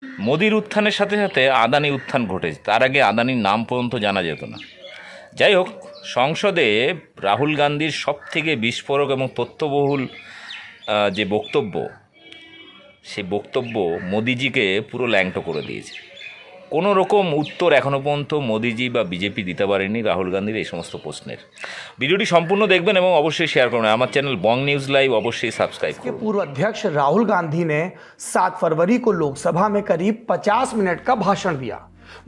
মোদির উত্থানের সাথে সাথে আদানি উত্থান ঘটেছে, তার আগে আদানির নাম পর্যন্ত জানা যেত না। যাই হোক, সংসদে রাহুল গান্ধীর সবথেকে বিস্ফোরক এবং তথ্যবহুল যে বক্তব্য, সেই বক্তব্য মোদিজিকে পুরো ল্যাংটো করে দিয়েছে। কোনো রকম উত্তর এখনও পর্যন্ত মোদিজি বা বিজেপি দিতে পারেনি রাহুল গান্ধীর এই সমস্ত প্রশ্নের। ভিডিওটি সম্পূর্ণ দেখবেন এবং অবশ্যই শেয়ার করবেন। আমার চ্যানেল বঙ্গ নিউজ লাইভ অবশ্যই সাবস্ক্রাইব করুন। पूर्व अध्यक्ष राहुल गांधी ने 7 फरवरी को लोकसभा में करीब 50 मिनट का भाषण दिया।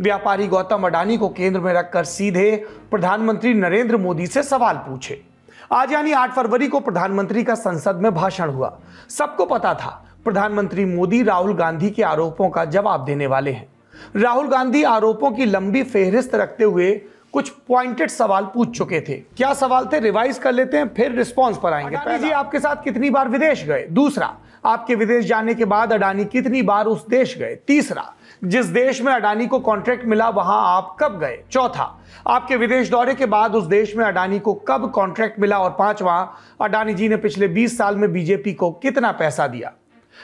व्यापारी गौतम अडानी को केंद्र में रखकर सीधे प्रधानमंत्री नरेंद्र मोदी से सवाल पूछे। आज यानी 8 फरवरी को प्रधानमंत्री का संसद में भाषण हुआ। सबको पता था प्रधानमंत्री मोदी राहुल गांधी के आरोपों का जवाब देने वाले हैं। राहुल गांधी आरोपों की लंबी फेहरिस्त रखते हुए कुछ पॉइंटेड सवाल पूछ चुके थे। क्या सवाल थे, रिवाइज कर लेते हैं, फिर रिस्पॉन्स पर आएंगे। अडानी जी आपके साथ कितनी बार विदेश गए? दूसरा, आपके विदेश जाने के बाद अडानी कितनी बार उस देश गए? तीसरा, जिस देश में अडानी को कॉन्ट्रैक्ट मिला वहां आप कब गए? चौथा, आपके विदेश दौरे के बाद उस देश में अडानी को कब कॉन्ट्रैक्ट मिला? और पांचवा, अडानी जी ने पिछले 20 साल में बीजेपी को कितना पैसा दिया?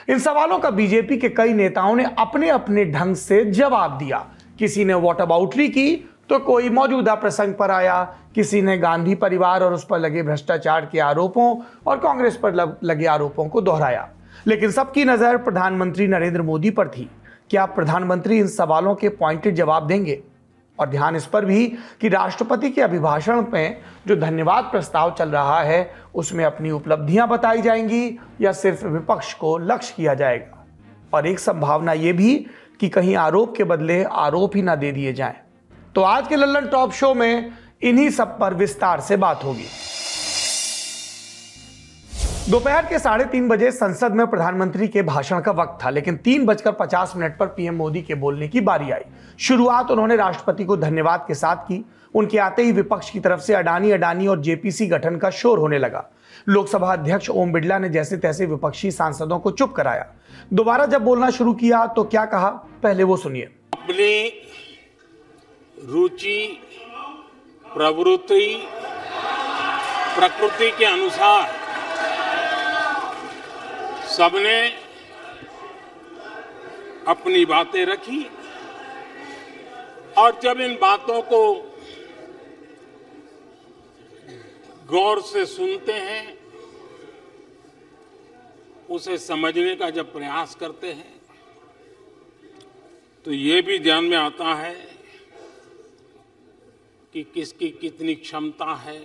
इन सवालों का बीजेपी के कई नेताओं ने अपने अपने ढंग से जवाब दिया। किसी ने व्हाटअबाउटरी की तो कोई मौजूदा प्रसंग पर आया, किसी ने गांधी परिवार और उस पर लगे भ्रष्टाचार के आरोपों और कांग्रेस पर लगे आरोपों को दोहराया। लेकिन सबकी नजर प्रधानमंत्री नरेंद्र मोदी पर थी। क्या प्रधानमंत्री इन सवालों के पॉइंटेड जवाब देंगे? और ध्यान इस पर भी कि राष्ट्रपति के अभिभाषण में जो धन्यवाद प्रस्ताव चल रहा है उसमें अपनी उपलब्धियां बताई जाएंगी या सिर्फ विपक्ष को लक्ष्य किया जाएगा। और एक संभावना यह भी कि कहीं आरोप के बदले आरोप ही ना दे दिए जाएं। तो आज के लल्लन टॉप शो में इन्हीं सब पर विस्तार से बात होगी। दोपहर के 3:30 बजे संसद में प्रधानमंत्री के भाषण का वक्त था, लेकिन 3:50 पर पीएम मोदी के बोलने की बारी आई। शुरुआत उन्होंने राष्ट्रपति को धन्यवाद के साथ की। उनके आते ही विपक्ष की तरफ से अडानी और जेपीसी गठन का शोर होने लगा। लोकसभा अध्यक्ष ओम बिरला ने जैसे तैसे विपक्षी सांसदों को चुप कराया। दोबारा जब बोलना शुरू किया तो क्या कहा, पहले वो सुनिए। अपनी रुचि, प्रवृत्ति, प्रकृति के अनुसार सबने अपनी बातें रखी और जब इन बातों को गौर से सुनते हैं, उसे समझने का जब प्रयास करते हैं, तो ये भी ध्यान में आता है कि किसकी कितनी क्षमता है,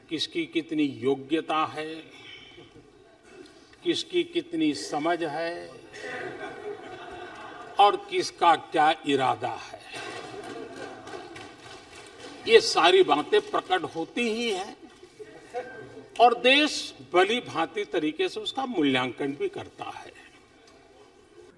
किसकी कितनी योग्यता है, किसकी कितनी समझ है और किसका क्या इरादा है। ये सारी बातें प्रकट होती ही हैं और देश भली भांति तरीके से उसका मूल्यांकन भी करता है।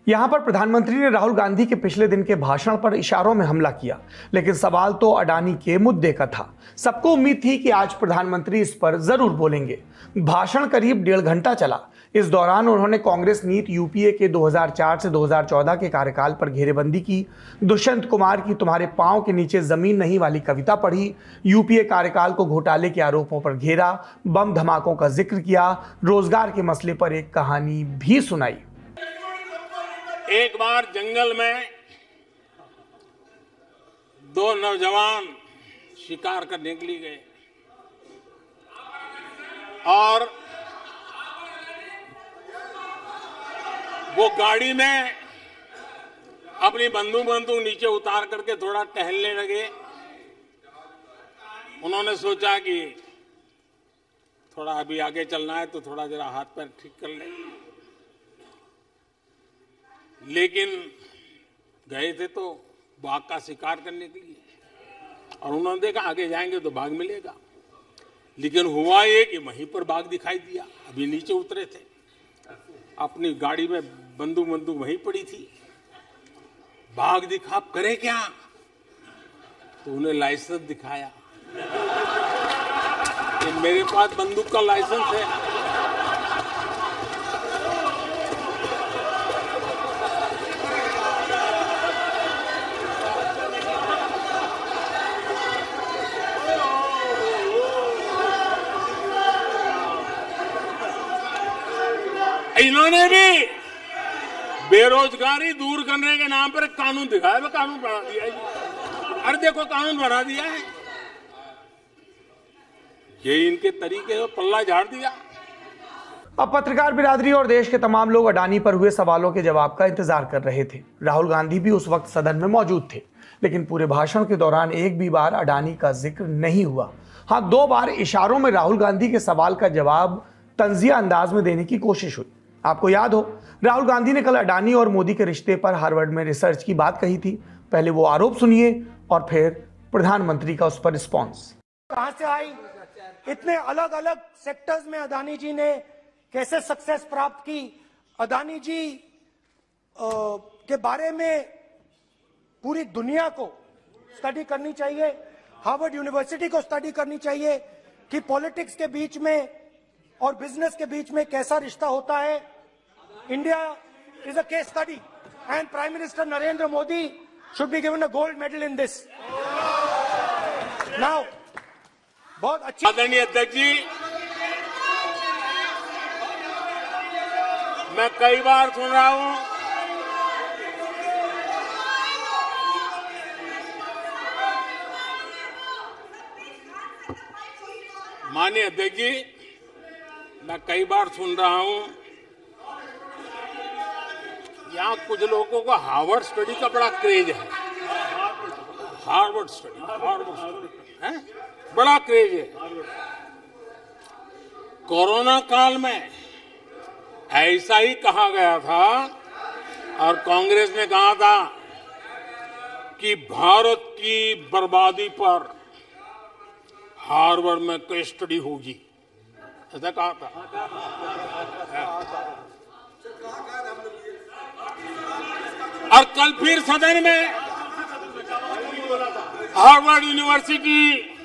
यहां पर प्रधानमंत्री ने राहुल गांधी के पिछले दिन के भाषण पर इशारों में हमला किया, लेकिन सवाल तो अडानी के मुद्दे का था। सबको उम्मीद थी कि आज प्रधानमंत्री इस पर जरूर बोलेंगे। भाषण करीब 1.5 घंटा चला। इस दौरान उन्होंने कांग्रेस नीति यूपीए के 2004 से 2014 के कार्यकाल पर घेरेबंदी की, दुष्यंत कुमार की तुम्हारे पांव के नीचे जमीन नहीं वाली कविता पढ़ी, यूपीए कार्यकाल को घोटाले के आरोपों पर घेरा, बम धमाकों का जिक्र किया, रोजगार के मसले पर एक कहानी भी सुनाई। एक बार जंगल में 2 नौजवान शिकार करने के लिए गए और वो गाड़ी में अपनी बंदूक नीचे उतार करके थोड़ा टहलने लगे। उन्होंने सोचा कि थोड़ा अभी आगे चलना है तो थोड़ा जरा हाथ पैर ठीक कर ले, लेकिन गए थे तो बाघ का शिकार करने के लिए और उन्होंने देखा आगे जाएंगे तो बाघ मिलेगा, लेकिन हुआ ये कि वहीं पर बाघ दिखाई दिया। अभी नीचे उतरे थे, अपनी गाड़ी में बंदूक वहीं पड़ी थी, बाघ दिखा, आप करें क्या? तो उन्हें लाइसेंस दिखाया कि मेरे पास बंदूक का लाइसेंस है। इन्होंने भी बेरोजगारी दूर करने के नाम पर एक कानून दिखाया, वो कानून बना दिया है। अरे देखो कानून बना दिया है, ये इनके तरीके से पल्ला झाड़ दिया। अब पत्रकार बिरादरी और देश के तमाम लोग अडानी पर हुए सवालों के जवाब का इंतजार कर रहे थे। राहुल गांधी भी उस वक्त सदन में मौजूद थे, लेकिन पूरे भाषण के दौरान एक भी बार अडानी का जिक्र नहीं हुआ। हाँ, 2 बार इशारों में राहुल गांधी के सवाल का जवाब तंजिया अंदाज में देने की कोशिश हुई। आपको याद हो, राहुल गांधी ने कल अडानी और मोदी के रिश्ते पर हार्वर्ड में रिसर्च की बात कही थी। पहले वो आरोप सुनिए और फिर प्रधानमंत्री का उस पर रिस्पॉन्स। कहां से आई, इतने अलग अलग सेक्टर्स में अडानी जी ने कैसे सक्सेस प्राप्त की। अडानी जी के बारे में पूरी दुनिया को स्टडी करनी चाहिए, हार्वर्ड यूनिवर्सिटी को स्टडी करनी चाहिए कि पॉलिटिक्स के बीच में और बिजनेस के बीच में कैसा रिश्ता होता है। India is a case study and prime minister Narendra Modi should be given a gold medal in this. Now बहुत अच्छी आदरणीय अध्यक्ष जी, मैं कई बार सुन रहा हूं माननीय अध्यक्ष जी, मैं कई बार सुन रहा हूं यहां कुछ लोगों को हार्वर्ड स्टडी का बड़ा क्रेज है। हार्वर्ड स्टडी है, बड़ा क्रेज है। कोरोना काल में ऐसा ही कहा गया था और कांग्रेस ने कहा था कि भारत की बर्बादी पर हार्वर्ड में केस स्टडी होगी, ऐसा कहा था। और कल फिर सदन में हार्वर्ड यूनिवर्सिटी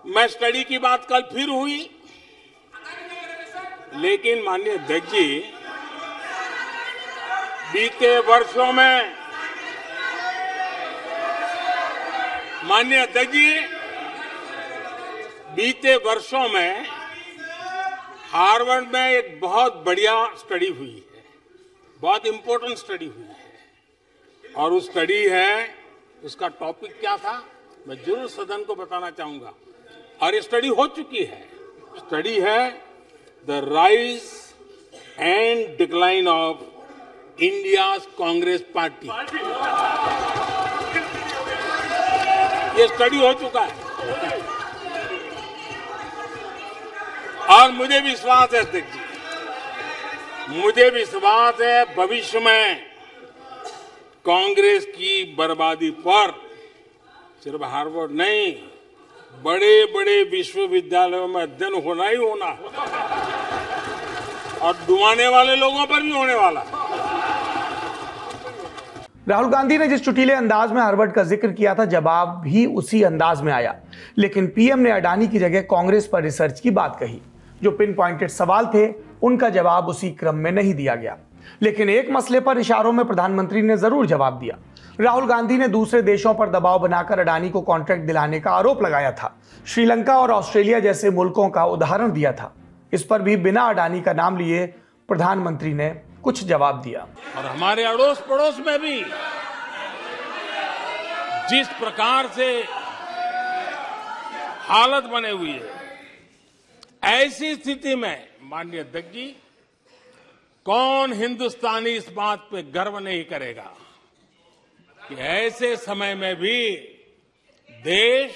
में स्टडी की बात कल फिर हुई। लेकिन माननीय अध्यक्ष जी, बीते वर्षों में माननीय अध्यक्ष जी, बीते वर्षों में हार्वर्ड में एक बहुत बढ़िया स्टडी हुई है, बहुत इंपॉर्टेंट स्टडी हुई है। और उस स्टडी है, उसका टॉपिक क्या था मैं जरूर सदन को बताना चाहूंगा। और ये स्टडी हो चुकी है। स्टडी है the rise and decline of India's Congress party. ये स्टडी हो चुका है और मुझे विश्वास है अध्यक्ष जी, मुझे विश्वास है भविष्य में कांग्रेस की बर्बादी पर सिर्फ हार्वर्ड नहीं, बड़े बड़े विश्वविद्यालयों में अध्ययन होना ही होना और डुबाने वाले लोगों पर भी होने वाला। राहुल गांधी ने जिस चुटीले अंदाज में हार्वर्ड का जिक्र किया था, जवाब भी उसी अंदाज में आया। लेकिन पीएम ने अडानी की जगह कांग्रेस पर रिसर्च की बात कही। जो पिन पॉइंटेड सवाल थे, उनका जवाब उसी क्रम में नहीं दिया गया। लेकिन एक मसले पर इशारों में प्रधानमंत्री ने जरूर जवाब दिया। राहुल गांधी ने दूसरे देशों पर दबाव बनाकर अडानी को कॉन्ट्रैक्ट दिलाने का आरोप लगाया था। श्रीलंका और ऑस्ट्रेलिया जैसे मुल्कों का उदाहरण दिया था। इस पर भी बिना अडानी का नाम लिए प्रधानमंत्री ने कुछ जवाब दिया। और हमारे अड़ोस पड़ोस में भी जिस प्रकार से हालत बने हुई है, ऐसी स्थिति में माननीय अध्यक्ष जी, कौन हिंदुस्तानी इस बात पे गर्व नहीं करेगा कि ऐसे समय में भी देश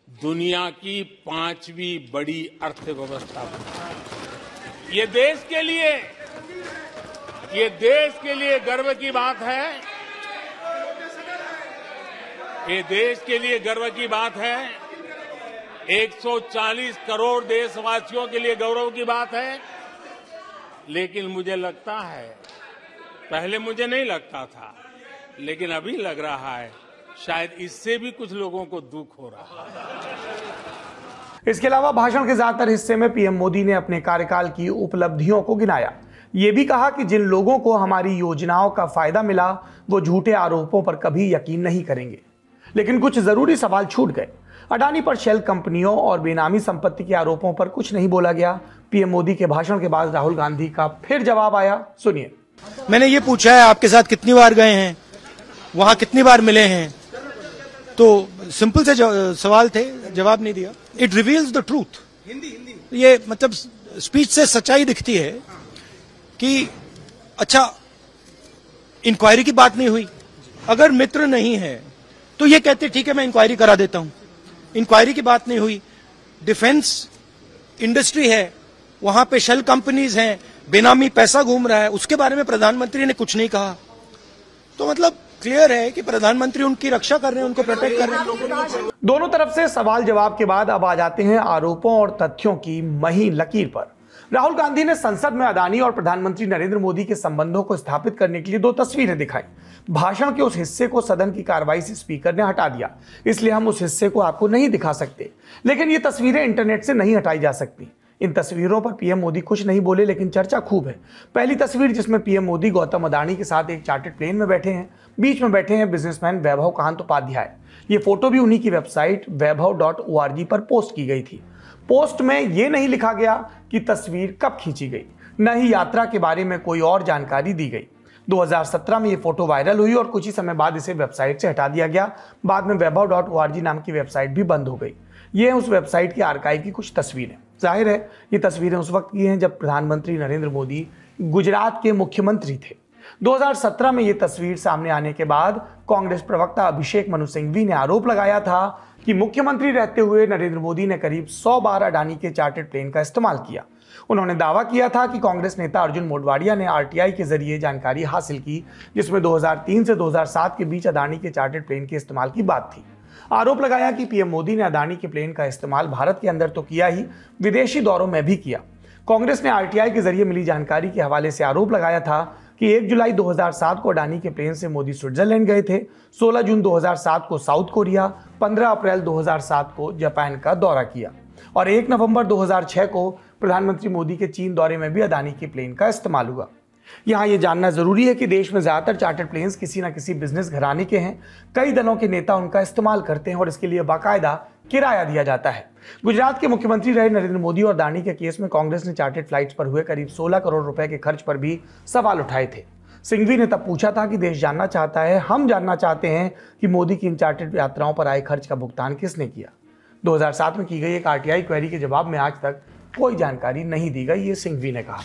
दुनिया की 5वीं बड़ी अर्थव्यवस्था बना। ये देश के लिए गर्व की बात है। ये देश के लिए गर्व की बात है। 140 करोड़ देशवासियों के लिए गौरव की बात है। लेकिन मुझे लगता है, पहले मुझे नहीं लगता था, लेकिन अभी लग रहा है शायद इससे भी कुछ लोगों को दुख हो रहा है। इसके अलावा भाषण के ज्यादातर हिस्से में पीएम मोदी ने अपने कार्यकाल की उपलब्धियों को गिनाया। ये भी कहा कि जिन लोगों को हमारी योजनाओं का फायदा मिला, वो झूठे आरोपों पर कभी यकीन नहीं करेंगे। लेकिन कुछ जरूरी सवाल छूट गए। अडानी पर शेल कंपनियों और बेनामी संपत्ति के आरोपों पर कुछ नहीं बोला गया। पीएम मोदी के भाषण के बाद राहुल गांधी का फिर जवाब आया, सुनिए। मैंने ये पूछा है आपके साथ कितनी बार गए हैं, वहां कितनी बार मिले हैं, तो सिंपल से सवाल थे, जवाब नहीं दिया। It reveals the truth. ये मतलब स्पीच से सच्चाई दिखती है कि अच्छा इंक्वायरी की बात नहीं हुई। अगर मित्र नहीं है तो ये कहते ठीक है मैं इंक्वायरी करा देता हूं। इंक्वायरी की बात नहीं हुई। डिफेंस इंडस्ट्री है, वहां पे शेल कंपनीज हैं, बेनामी पैसा घूम रहा है, उसके बारे में प्रधानमंत्री ने कुछ नहीं कहा। तो मतलब क्लियर है कि प्रधानमंत्री उनकी रक्षा कर रहे हैं, उनको प्रोटेक्ट कर रहे हैं। दोनों तरफ से सवाल जवाब के बाद अब आ जाते हैं आरोपों और तथ्यों की महीन लकीर पर। राहुल गांधी ने संसद में अडानी और प्रधानमंत्री नरेंद्र मोदी के संबंधों को स्थापित करने के लिए 2 तस्वीरें दिखाई। भाषण के उस हिस्से को सदन की कार्रवाई से स्पीकर ने हटा दिया, इसलिए हम उस हिस्से को आपको नहीं दिखा सकते, लेकिन ये तस्वीरें इंटरनेट से नहीं हटाई जा सकती। इन तस्वीरों पर पीएम मोदी कुछ नहीं बोले, लेकिन चर्चा खूब है। पहली तस्वीर जिसमें पीएम मोदी गौतम अडानी के साथ एक चार्टर्ड प्लेन में बैठे हैं, बीच में बैठे हैं बिजनेसमैन वैभव कांत उपाध्याय। ये फोटो भी उन्हीं की वेबसाइट वैभव.org पर पोस्ट की गई थी। पोस्ट में यह नहीं लिखा गया कि तस्वीर कब खींची गई, न ही यात्रा के बारे में कोई और जानकारी दी गई। 2017 में ये फोटो वायरल हुई और कुछ ही समय बाद इसे वेबसाइट से हटा दिया गया। बाद में वैभव.org नाम की वेबसाइट भी बंद हो गई। ये है उस वेबसाइट के आर्काइव की कुछ तस्वीरें। जाहिर है ये तस्वीरें उस वक्त की हैं जब प्रधानमंत्री नरेंद्र मोदी गुजरात के मुख्यमंत्री थे। 2017 में ये तस्वीर सामने आने के बाद कांग्रेस प्रवक्ता अभिषेक मनु सिंघवी ने आरोप लगाया था कि मुख्यमंत्री रहते हुए नरेंद्र मोदी ने करीब 100 बार अडानी के चार्टर्ड प्लेन का इस्तेमाल किया। उन्होंने दावा किया था कि कांग्रेस नेता अर्जुन मोढवाडिया ने आरटीआई के जरिए जानकारी हासिल की, जिसमें 2003 से 2007 के बीच अडानी के चार्टर्ड प्लेन के इस्तेमाल की बात थी। आरोप लगाया कि पीएम मोदी ने अडानी के प्लेन का इस्तेमाल भारत के अंदर तो किया ही, विदेशी दौरों में भी किया। कांग्रेस ने आरटीआई के जरिए मिली जानकारी के हवाले से आरोप लगाया था कि 1 जुलाई 2007 को अडानी के प्लेन से मोदी स्विट्जरलैंड गए थे, 16 जून 2007 को साउथ कोरिया, 15 अप्रैल 2007 को जापान का दौरा किया और 1 नवंबर 2006 को प्रधानमंत्री मोदी के चीन दौरे में भी अडानी के प्लेन का इस्तेमाल हुआ। यहाँ ये जानना जरूरी है कि देश में ज्यादातर चार्टर्ड प्लेन्स किसी न किसी बिजनेस घराने के हैं। कई दलों के नेता उनका इस्तेमाल करते हैं और इसके लिए बाकायदा किराया दिया जाता है। गुजरात के मुख्यमंत्री रहे नरेंद्र मोदी और अडानी के केस में कांग्रेस ने चार्टर्ड फ्लाइट्स पर हुए करीब 16 करोड़ रुपए के खर्च पर भी सवाल उठाए थे। सिंघवी ने तब पूछा था कि देश जानना चाहता है, हम जानना चाहते हैं कि मोदी की इन चार्टर्ड यात्राओं पर आए खर्च का भुगतान किसने किया। 2007 में की गई एक आरटीआई क्वेरी के जवाब में आज तक कोई जानकारी नहीं दी गई, ये सिंघवी ने कहा।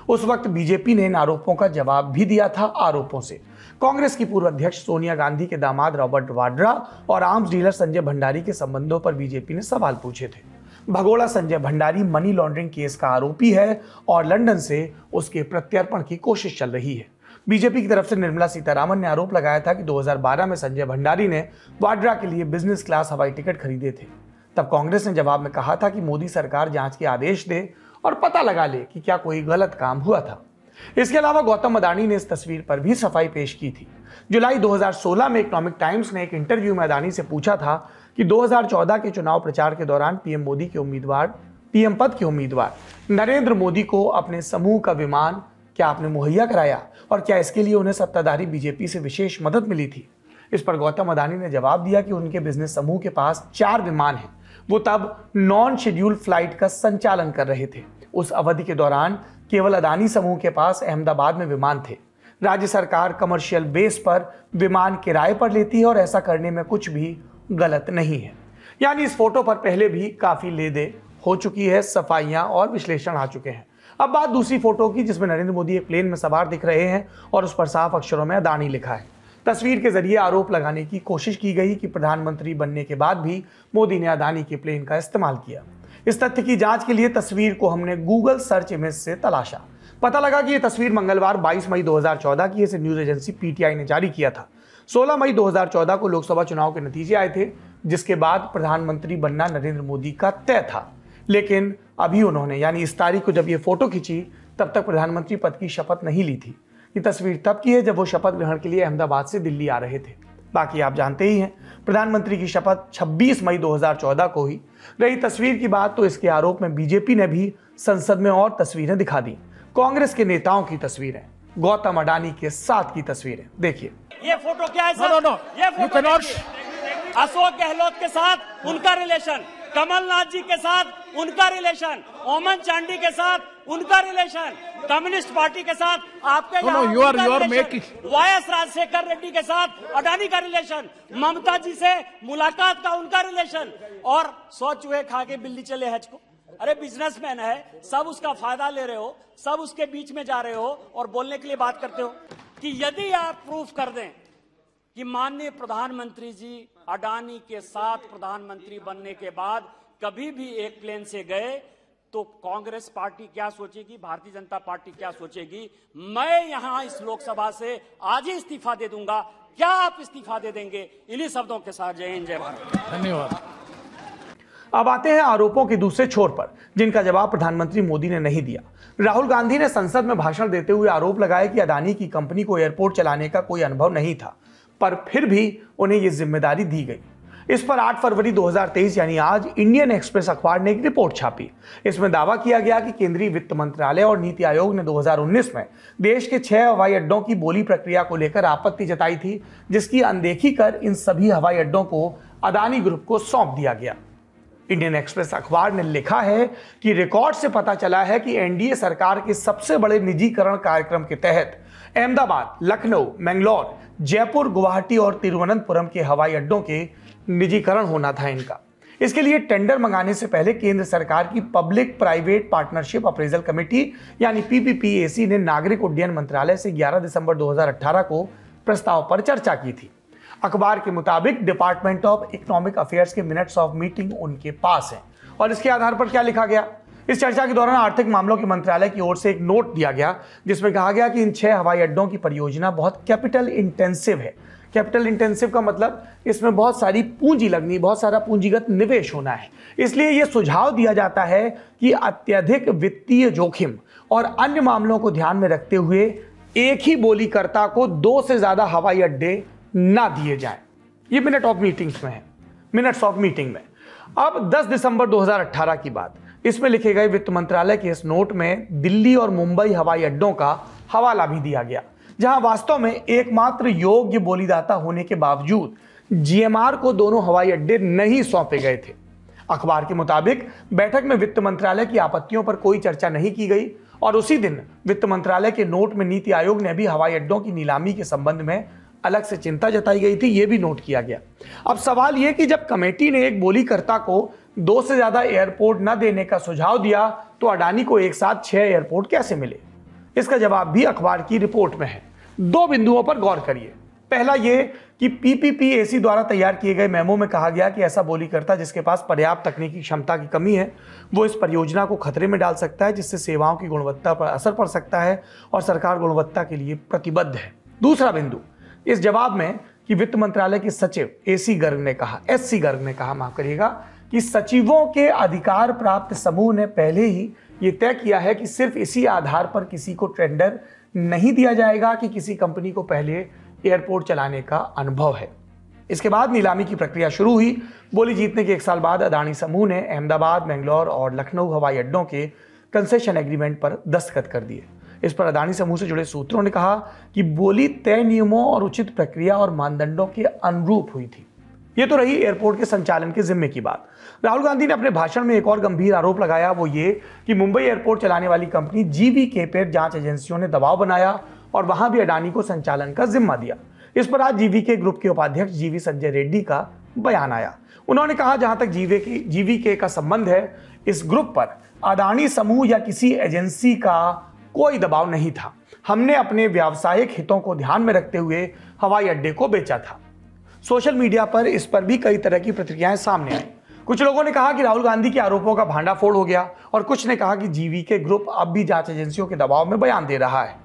उस वक्त बीजेपी ने इन आरोपों का जवाब भी दिया था आरोपों से। कांग्रेस की पूर्व अध्यक्ष सोनिया गांधी के दामाद रॉबर्ट वाड्रा और आर्म्स डीलर संजय भंडारी के संबंधों पर बीजेपी ने सवाल पूछे थे। भगोड़ा Sanjay Bhandari money laundering case का आरोपी है और लंदन से उसके प्रत्यर्पण की कोशिश चल रही है। बीजेपी की तरफ से निर्मला सीतारामन ने आरोप लगाया था कि 2012 में संजय भंडारी ने वाड्रा के लिए बिजनेस क्लास हवाई टिकट खरीदे थे। तब कांग्रेस ने जवाब में कहा था कि मोदी सरकार जांच के आदेश दे और पता लगा ले कि क्या कोई गलत काम हुआ था। इसके अलावा गौतम अडानी ने इस तस्वीर पर भी सफाई पेश की थी। जुलाई 2016 में इकोनॉमिक टाइम्स ने एक इंटरव्यू में अडानी से पूछा था कि 2014 के चुनाव प्रचार के दौरान पीएम पद के उम्मीदवार नरेंद्र मोदी को अपने समूह का विमान क्या आपने मुहैया कराया और क्या इसके लिए उन्हें सत्ताधारी बीजेपी से विशेष मदद मिली थी। इस पर गौतम अडानी ने जवाब दिया कि उनके बिजनेस समूह के पास 4 विमान हैं। वो तब नॉन शेड्यूल फ्लाइट का संचालन कर रहे थे। उस अवधि के दौरान केवल अडानी समूह के पास अहमदाबाद में विमान थे। राज्य सरकार कमर्शियल बेस पर विमान किराए पर लेती है और ऐसा करने में कुछ भी गलत नहीं है। यानी इस फोटो पर पहले भी काफी लेदे हो चुकी है, सफाइयां और विश्लेषण आ चुके हैं। अब बात दूसरी फोटो की, जिसमें नरेंद्र मोदी एक प्लेन में सवार दिख रहे हैं और उस पर साफ अक्षरों में अडानी लिखा है। तस्वीर के जरिए आरोप लगाने की कोशिश की गई कि प्रधानमंत्री बनने के बाद भी मोदी ने अडानी के प्लेन का इस्तेमाल किया। इस तथ्य की जांच के लिए तस्वीर को हमने गूगल सर्च इमेज से तलाशा। पता लगा कि यह तस्वीर मंगलवार 22 मई 2014 की इसे न्यूज एजेंसी पीटीआई ने जारी किया था। 16 मई 2014 को लोकसभा चुनाव के नतीजे आए थे, जिसके बाद प्रधानमंत्री बनना नरेंद्र मोदी का तय था। लेकिन अभी उन्होंने, यानी इस तारीख को जब ये फोटो खींची, तब तक प्रधानमंत्री पद की शपथ नहीं ली थी। ये तस्वीर तब की है जब वो शपथ ग्रहण के लिए अहमदाबाद से दिल्ली आ रहे थे। बाकी आप जानते ही हैं, प्रधानमंत्री की शपथ 26 मई 2014 को हुई। रही तस्वीर की बात, तो इसके आरोप में बीजेपी ने भी संसद में और तस्वीरें दिखा दी। कांग्रेस के नेताओं की तस्वीरें, गौतम अडानी के साथ की तस्वीरें देखिए। ये फोटो क्या है सर? नो, ये फोटो अशोक गहलोत के साथ उनका रिलेशन, कमलनाथ जी के साथ उनका रिलेशन, ओमन चांडी के साथ उनका रिलेशन, कम्युनिस्ट पार्टी के साथ आपके वाईएस राजशेखर रेड्डी के साथ अडानी का रिलेशन, ममता जी से मुलाकात का उनका रिलेशन, और 100 चूहे खा के बिल्ली चले हज को। अरे बिजनेसमैन है, सब उसका फायदा ले रहे हो, सब उसके बीच में जा रहे हो और बोलने के लिए बात करते हो कि यदि आप प्रूफ कर दें कि माननीय प्रधानमंत्री जी अडानी के साथ प्रधानमंत्री बनने के बाद कभी भी एक प्लेन से गए तो कांग्रेस पार्टी क्या सोचेगी, भारतीय जनता पार्टी क्या सोचेगी। मैं यहां इस लोकसभा से आज ही इस्तीफा दे दूंगा। क्या आप इस्तीफा दे देंगे? इन्हीं शब्दों के साथ जय हिंद, जय भारत। धन्यवाद। अब आते हैं आरोपों के दूसरे छोर पर, जिनका जवाब प्रधानमंत्री मोदी ने नहीं दिया। राहुल गांधी ने संसद में भाषण देते हुए आरोप लगाया कि अडानी की कंपनी को एयरपोर्ट चलाने का कोई अनुभव नहीं था, पर फिर भी उन्हें यह जिम्मेदारी दी गई। इस पर 8 फरवरी 2023 यानी आज इंडियन एक्सप्रेस अखबार ने एक रिपोर्ट छापी। इसमें दावा किया गया कि केंद्रीय वित्त मंत्रालय और नीति आयोग ने 2019 में देश के 6 हवाई अड्डों की बोली प्रक्रिया को लेकर आपत्ति जताई थी, जिसकी अनदेखी कर इन सभी हवाई अड्डों को अडानी ग्रुप को सौंप दिया गया। इंडियन एक्सप्रेस अखबार ने लिखा है कि रिकॉर्ड से पता चला है कि एनडीए सरकार के सबसे बड़े निजीकरण कार्यक्रम के तहत अहमदाबाद, लखनऊ, मैंगलोर, जयपुर, गुवाहाटी और तिरुवनंतपुरम के हवाई अड्डों के निजीकरण होना था इनका। इसके लिए टेंडर मंगाने से पहले केंद्र सरकार की public private partnership appraisal committee यानी पीपीपीएसी ने नागरिक उड्डयन मंत्रालय से 11 दिसंबर 2018 को प्रस्ताव पर चर्चा की थी। अखबार के मुताबिक डिपार्टमेंट ऑफ इकोनॉमिक अफेयर्स के मिनट्स ऑफ मीटिंग उनके पास है और इसके आधार पर क्या लिखा गया। इस चर्चा के दौरान आर्थिक मामलों के मंत्रालय की ओर से एक नोट दिया गया, जिसमें कहा गया कि इन 6 हवाई अड्डों की परियोजना बहुत कैपिटल इंटेंसिव है। कैपिटल इंटेंसिव का मतलब इसमें बहुत सारी पूंजी लगनी, बहुत सारा पूंजीगत निवेश होना है। इसलिए यह सुझाव दिया जाता है कि अत्यधिक वित्तीय जोखिम और अन्य मामलों को ध्यान में रखते हुए एक ही बोलीकर्ता को 2 से ज्यादा हवाई अड्डे ना दिए जाएं। ये मिनट ऑफ मीटिंग्स में है, मिनट्स ऑफ मीटिंग में। अब 10 दिसंबर 2018 की बात, इसमें लिखे गए वित्त मंत्रालय के इस नोट में दिल्ली और मुंबई हवाई अड्डों का हवाला भी दिया गया, जहां वास्तव में एकमात्र योग्य बोलीदाता होने के बावजूद जीएमआर को दोनों हवाई अड्डे नहीं सौंपे गए थे। अखबार के मुताबिक बैठक में वित्त मंत्रालय की आपत्तियों पर कोई चर्चा नहीं की गई और उसी दिन वित्त मंत्रालय के नोट में नीति आयोग ने भी हवाई अड्डों की नीलामी के संबंध में अलग से चिंता जताई गई थी, यह भी नोट किया गया। अब सवाल यह कि जब कमेटी ने एक बोलीकर्ता को 2 से ज्यादा एयरपोर्ट न देने का सुझाव दिया तो अडानी को एक साथ 6 एयरपोर्ट कैसे मिले? इसका जवाब भी अखबार की रिपोर्ट में है। 2 बिंदुओं पर गौर करिए। पहला यह कि पीपीपीएसी द्वारा तैयार किए गए मेमो में कहा गया कि ऐसा बोलीकर्ता जिसके पास पर्याप्त तकनीकी क्षमता की कमी है वो इस परियोजना को खतरे में डाल सकता है, जिससे सेवाओं की गुणवत्ता पर असर पड़ सकता है और सरकार गुणवत्ता के लिए प्रतिबद्ध है। दूसरा बिंदु इस जवाब में कि वित्त मंत्रालय के सचिव एससी गर्ग ने कहा माफ करिएगा कि सचिवों के अधिकार प्राप्त समूह ने पहले ही ये तय किया है कि सिर्फ इसी आधार पर किसी को टेंडर नहीं दिया जाएगा कि किसी कंपनी को पहले एयरपोर्ट चलाने का अनुभव है। इसके बाद नीलामी की प्रक्रिया शुरू हुई। बोली जीतने के 1 साल बाद अडानी समूह ने अहमदाबाद, मैंगलोर और लखनऊ हवाई अड्डों के कंसेशन एग्रीमेंट पर दस्तखत कर दिए। इस पर अडानी समूह से जुड़े सूत्रों ने कहा कि बोली तय नियमों और उचित प्रक्रिया और मानदंडों के अनुरूप हुई थी। ये तो रही एयरपोर्ट के संचालन के जिम्मे की बात। राहुल गांधी ने अपने भाषण में एक और गंभीर आरोप लगाया, वो ये कि मुंबई एयरपोर्ट चलाने वाली कंपनी जीवीके पर जांच एजेंसियों ने दबाव बनाया और वहां भी अडानी को संचालन का जिम्मा दिया। इस पर आज जीवीके ग्रुप के उपाध्यक्ष जीवी संजय रेड्डी का बयान आया। उन्होंने कहा जहां तक जीवीके का संबंध है, इस ग्रुप पर अडानी समूह या किसी एजेंसी का कोई दबाव नहीं था। हमने अपने व्यावसायिक हितों को ध्यान में रखते हुए हवाई अड्डे को बेचा था। सोशल मीडिया पर इस पर भी कई तरह की प्रतिक्रियाएं सामने आई। कुछ लोगों ने कहा कि राहुल गांधी के आरोपों का भांडाफोड़ हो गया और कुछ ने कहा कि जीवीके ग्रुप अब भी जांच एजेंसियों के दबाव में बयान दे रहा है।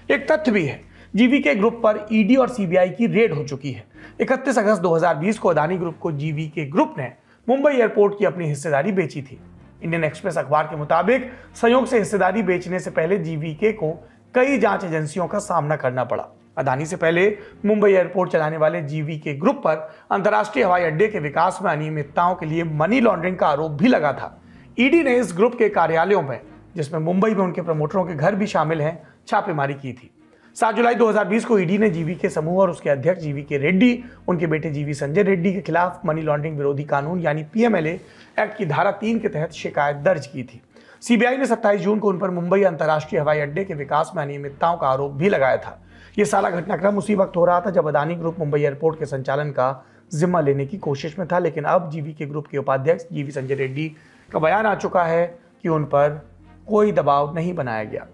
एक तथ्य भी है, जीवीके ग्रुप पर ईडी और सीबीआई की रेड हो चुकी है। 31 अगस्त 2020 को अडानी ग्रुप को जीवीके ग्रुप ने मुंबई एयरपोर्ट की अपनी हिस्सेदारी बेची थी। इंडियन एक्सप्रेस अखबार के मुताबिक संयोग से हिस्सेदारी बेचने से पहले जीवीके को कई जांच एजेंसियों का सामना करना पड़ा। अडानी से पहले मुंबई एयरपोर्ट चलाने वाले जीवीके ग्रुप पर अंतर्राष्ट्रीय हवाई अड्डे के विकास में अनियमितताओं के लिए मनी लॉन्ड्रिंग का आरोप भी लगा था। ईडी ने इस ग्रुप के कार्यालयों में, जिसमें मुंबई में उनके प्रमोटरों के घर भी शामिल हैं, छापेमारी की थी। 7 जुलाई 2020 को ईडी ने जीवीके समूह और उसके अध्यक्ष जीवीके रेड्डी, उनके बेटे जीवी संजय रेड्डी के खिलाफ मनी लॉन्ड्रिंग विरोधी कानून यानी पीएमएलए एक्ट की धारा 3 के तहत शिकायत दर्ज की थी। सीबीआई ने 27 जून को उन पर मुंबई अंतर्राष्ट्रीय हवाई अड्डे के विकास में अनियमितताओं का आरोप भी लगाया था। ये सारा घटनाक्रम उसी वक्त हो रहा था जब अदानी ग्रुप मुंबई एयरपोर्ट के संचालन का जिम्मा लेने की कोशिश में था, लेकिन अब जीवीके ग्रुप के उपाध्यक्ष जीवी संजय रेड्डी का बयान आ चुका है कि उन पर कोई दबाव नहीं बनाया गया।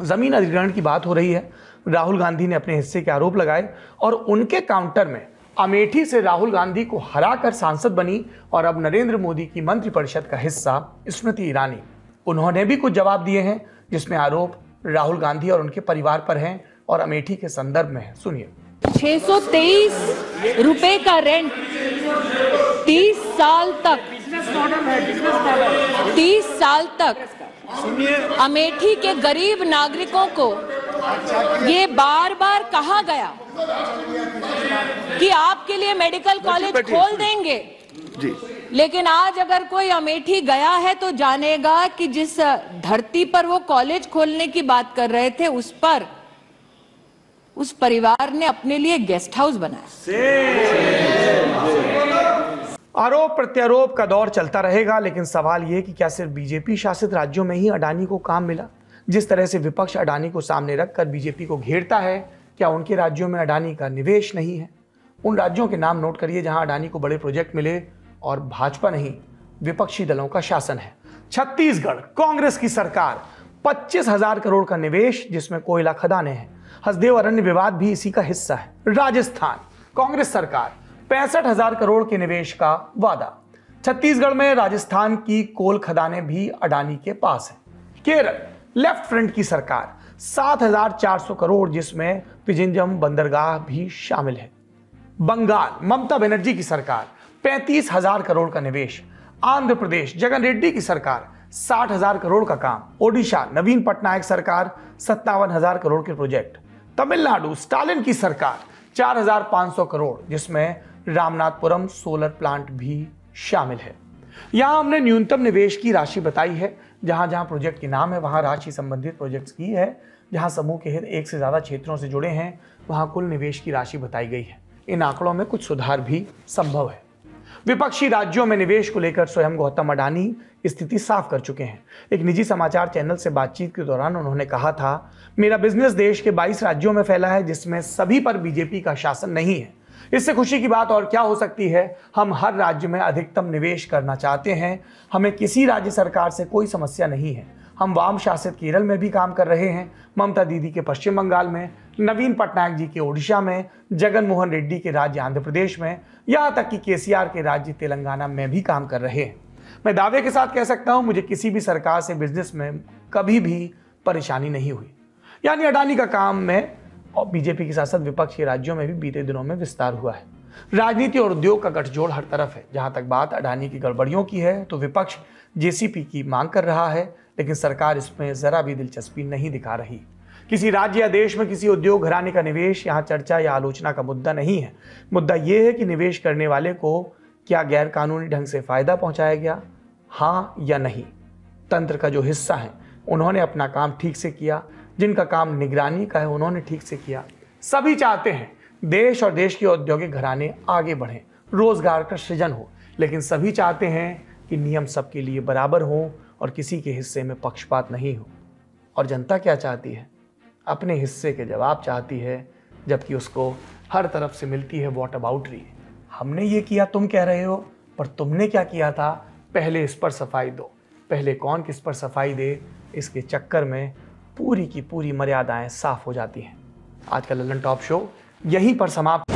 जमीन अधिग्रहण की बात हो रही है। राहुल गांधी ने अपने हिस्से के आरोप लगाए और उनके काउंटर में अमेठी से राहुल गांधी को हराकर सांसद बनी और अब नरेंद्र मोदी की मंत्रिपरिषद का हिस्सा स्मृति ईरानी। उन्होंने भी कुछ जवाब दिए हैं जिसमें आरोप राहुल गांधी और उनके परिवार पर हैं और अमेठी के संदर्भ में है। सुनिए। 623 रुपए का रेंट 30 साल तक अमेठी के गरीब नागरिकों को ये बार बार कहा गया कि आपके लिए मेडिकल कॉलेज खोल देंगे जी। लेकिन आज अगर कोई अमेठी गया है तो जानेगा कि जिस धरती पर वो कॉलेज खोलने की बात कर रहे थे उस परिवार ने अपने लिए गेस्ट हाउस बनाया। आरोप प्रत्यारोप का दौर चलता रहेगा, लेकिन सवाल यह कि क्या सिर्फ बीजेपी शासित राज्यों में ही अडानी को काम मिला? जिस तरह से विपक्ष अडानी को सामने रखकर बीजेपी को घेरता है, क्या उनके राज्यों में अडानी का निवेश नहीं है? उन राज्यों के नाम नोट करिए जहां अडानी को बड़े प्रोजेक्ट मिले और भाजपा नहीं, विपक्षी दलों का शासन है। छत्तीसगढ़, कांग्रेस की सरकार, 25,000 करोड़ का निवेश जिसमें कोयला खदानें हैं। हसदेव अरण्य विवाद भी इसी का हिस्सा है। राजस्थान, कांग्रेस सरकार, 65,000 करोड़ के निवेश का वादा। छत्तीसगढ़ में राजस्थान की कोल खदानें भी अडानी के पास है। केरल, लेफ्ट फ्रंट की सरकार, 7,400 करोड़ जिसमें पिजिंजम बंदरगाह भी शामिल है। बंगाल, ममता बनर्जी की सरकार, 35,000 करोड़ का निवेश। आंध्र प्रदेश, जगन रेड्डी की सरकार, 60,000 करोड़ का काम। ओडिशा, नवीन पटनायक सरकार, 57,000 करोड़ के प्रोजेक्ट। तमिलनाडु, स्टालिन की सरकार, 4,500 करोड़ जिसमें रामनाथपुरम सोलर प्लांट भी शामिल है। यहां हमने न्यूनतम निवेश की राशि बताई है। जहां जहां प्रोजेक्ट के नाम है वहां राशि संबंधित प्रोजेक्ट्स की है। जहां समूह के हित एक से ज्यादा क्षेत्रों से जुड़े हैं वहां कुल निवेश की राशि बताई गई है। इन आंकड़ों में कुछ सुधार भी संभव है। विपक्षी राज्यों में निवेश को लेकर स्वयं गौतम अडानी स्थिति साफ कर चुके हैं। एक निजी समाचार चैनल से बातचीत के दौरान उन्होंने कहा था, मेरा बिजनेस देश के 22 राज्यों में फैला है जिसमें सभी पर बीजेपी का शासन नहीं है। इससे खुशी की बात और क्या हो सकती है? हम हर राज्य में अधिकतम निवेश करना चाहते हैं। हमें किसी राज्य सरकार से कोई समस्या नहीं है। हम वाम शासित केरल में भी काम कर रहे हैं, ममता दीदी के पश्चिम बंगाल में, नवीन पटनायक जी के ओडिशा में, जगन मोहन रेड्डी के राज्य आंध्र प्रदेश में, यहाँ तक कि केसीआर के राज्य तेलंगाना में भी काम कर रहे हैं। मैं दावे के साथ कह सकता हूँ मुझे किसी भी सरकार से बिजनेस में कभी भी परेशानी नहीं हुई। यानी अडानी का काम में और बीजेपी के साथ साथ विपक्ष के राज्यों में भी बीते दिनों में विस्तार हुआ है। राजनीति और उद्योग का गठजोड़ हर तरफ है। जहां तक बात अडानी की गड़बड़ियों की है तो विपक्ष जेसीपी की मांग कर रहा है, लेकिन सरकार इसमें जरा भी दिलचस्पी नहीं दिखा रही। किसी राज्य या देश में किसी उद्योग घराने का निवेश यहाँ चर्चा या आलोचना का मुद्दा नहीं है। मुद्दा यह है कि निवेश करने वाले को क्या गैर कानूनी ढंग से फायदा पहुंचाया गया, हाँ या नहीं। तंत्र का जो हिस्सा है उन्होंने अपना काम ठीक से किया, जिनका काम निगरानी का है उन्होंने ठीक से किया। सभी चाहते हैं देश और देश के औद्योगिक घराने आगे बढ़ें, रोजगार का सृजन हो, लेकिन सभी चाहते हैं कि नियम सबके लिए बराबर हो और किसी के हिस्से में पक्षपात नहीं हो। और जनता क्या चाहती है? अपने हिस्से के जवाब चाहती है, जबकि उसको हर तरफ से मिलती है वॉट अबाउटरी। हमने ये किया तुम कह रहे हो, पर तुमने क्या किया था, पहले इस पर सफाई दो। पहले कौन किस पर सफाई दे, इसके चक्कर में पूरी की पूरी मर्यादाएं साफ हो जाती हैं। आज का लल्लन टॉप शो यहीं पर समाप्त।